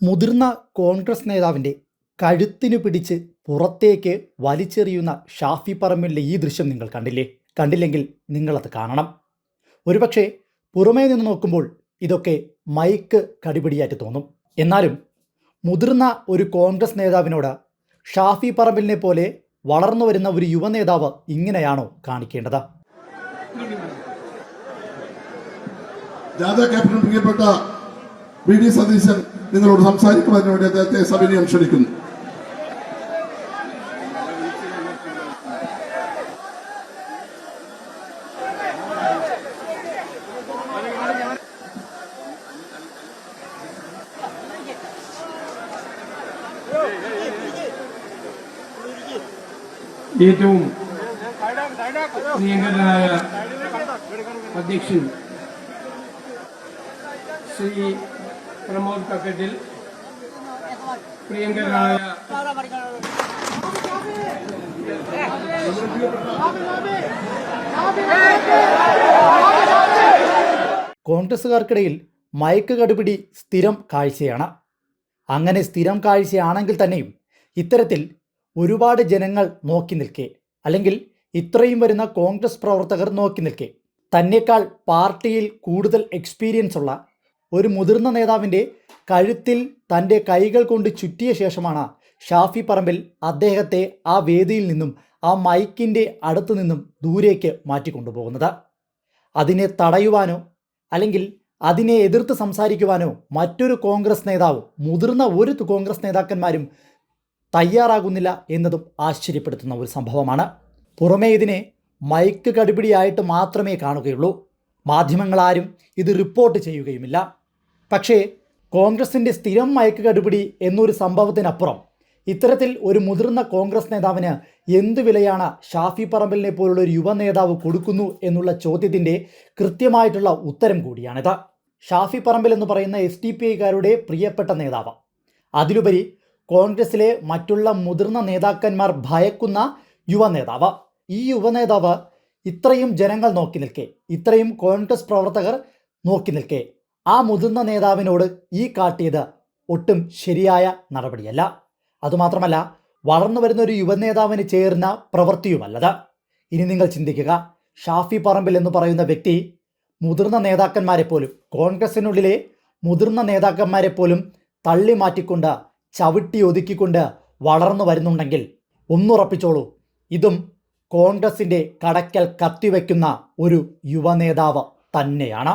മുതിർന്ന കോൺഗ്രസ് നേതാവിൻ്റെ കഴുത്തിനു പിടിച്ച് പുറത്തേക്ക് വലിച്ചെറിയുന്ന ഷാഫി പറമ്പിലിൻ്റെ ഈ ദൃശ്യം നിങ്ങൾ കണ്ടില്ലേ? കണ്ടില്ലെങ്കിൽ നിങ്ങളത് കാണണം. ഒരുപക്ഷെ പുറമേ നിന്ന് നോക്കുമ്പോൾ ഇതൊക്കെ മൈക്ക് കടിപിടിയായിട്ട് തോന്നും. എന്നാലും മുതിർന്ന ഒരു കോൺഗ്രസ് നേതാവിനോട് ഷാഫി പറമ്പിലിനെ പോലെ വളർന്നു വരുന്ന ഒരു യുവ നേതാവ് ഇങ്ങനെയാണോ കാണിക്കേണ്ടത്? ജാഥ ക്യാപ്റ്റൻ പ്രിയപ്പെട്ട വി ഡി സതീശൻ നിങ്ങളോട് സംസാരിക്കുവാൻ വേണ്ടി അദ്ദേഹത്തെ സവിനയം ക്ഷണിക്കുന്നു. ഏറ്റവും പ്രിയങ്കരനായ അധ്യക്ഷൻ ശ്രീ പ്രമോദ് കക്കട്ടിൽ, പ്രിയങ്കരനായ കോൺഗ്രസുകാർക്കിടയിൽ മയക്ക് കടുപിടി സ്ഥിരം കാഴ്ചയാണ്. അങ്ങനെ സ്ഥിരം കാഴ്ചയാണെങ്കിൽ തന്നെയും ഇത്തരത്തിൽ ഒരുപാട് ജനങ്ങൾ നോക്കി നിൽക്കെ, അല്ലെങ്കിൽ ഇത്രയും വരുന്ന കോൺഗ്രസ് പ്രവർത്തകർ നോക്കി നിൽക്കെ, തന്നെക്കാൾ പാർട്ടിയിൽ കൂടുതൽ എക്സ്പീരിയൻസ് ഉള്ള ഒരു മുതിർന്ന നേതാവിൻ്റെ കഴുത്തിൽ തൻ്റെ കൈകൾ കൊണ്ട് ചുറ്റിയ ശേഷമാണ് ഷാഫി പറമ്പിൽ അദ്ദേഹത്തെ ആ വേദിയിൽ നിന്നും ആ മൈക്കിൻ്റെ അടുത്തു നിന്നും ദൂരേക്ക് മാറ്റിക്കൊണ്ടുപോകുന്നത്. അതിനെ തടയുവാനോ അല്ലെങ്കിൽ അതിനെ എതിർത്ത് സംസാരിക്കുവാനോ മറ്റൊരു കോൺഗ്രസ് നേതാവും മുതിർന്ന ഒരു കോൺഗ്രസ് നേതാക്കന്മാരും തയ്യാറാകുന്നില്ല എന്നതും ആശ്ചര്യപ്പെടുത്തുന്ന ഒരു സംഭവമാണ്. പുറമേ ഇതിനെ മൈക്ക് കടിപിടിയായിട്ട് മാത്രമേ കാണുകയുള്ളൂ. മാധ്യമങ്ങളാരും ഇത് റിപ്പോർട്ട് ചെയ്യുകയുമില്ല. പക്ഷേ കോൺഗ്രസിൻ്റെ സ്ഥിരം മയക്ക് കടുപിടി എന്നൊരു സംഭവത്തിനപ്പുറം ഇത്തരത്തിൽ ഒരു മുതിർന്ന കോൺഗ്രസ് നേതാവിന് എന്ത് വിലയാണ് ഷാഫി പറമ്പിലിനെ പോലുള്ള ഒരു യുവ നേതാവ് കൊടുക്കുന്നു എന്നുള്ള ചോദ്യത്തിൻ്റെ കൃത്യമായിട്ടുള്ള ഉത്തരം കൂടിയാണിത്. ഷാഫി പറമ്പിൽ എന്ന് പറയുന്ന SDPIക്കാരുടെ പ്രിയപ്പെട്ട നേതാവ്, അതിലുപരി കോൺഗ്രസിലെ മറ്റുള്ള മുതിർന്ന നേതാക്കന്മാർ ഭയക്കുന്ന യുവ നേതാവ്. ഈ യുവ നേതാവ് ഇത്രയും ജനങ്ങൾ നോക്കി നിൽക്കെ, ഇത്രയും കോൺഗ്രസ് പ്രവർത്തകർ നോക്കി നിൽക്കെ ആ മുതിർന്ന നേതാവിനോട് ഈ കാട്ടിയത് ഒട്ടും ശരിയായ നടപടിയല്ല. അതുമാത്രമല്ല, വളർന്നു വരുന്ന ഒരു യുവ നേതാവിന് ചേർന്ന പ്രവൃത്തിയുമല്ലത്. ഇനി നിങ്ങൾ ചിന്തിക്കുക, ഷാഫി പറമ്പിൽ എന്ന് പറയുന്ന വ്യക്തി മുതിർന്ന നേതാക്കന്മാരെ പോലും, കോൺഗ്രസിനുള്ളിലെ മുതിർന്ന നേതാക്കന്മാരെ പോലും തള്ളി മാറ്റിക്കൊണ്ട്, ചവിട്ടി ഒതുക്കിക്കൊണ്ട് വളർന്നു വരുന്നുണ്ടെങ്കിൽ ഒന്നുറപ്പിച്ചോളൂ, ഇതും കോൺഗ്രസിൻ്റെ കടക്കൽ കത്തിവെക്കുന്ന ഒരു യുവ നേതാവ് തന്നെയാണ്.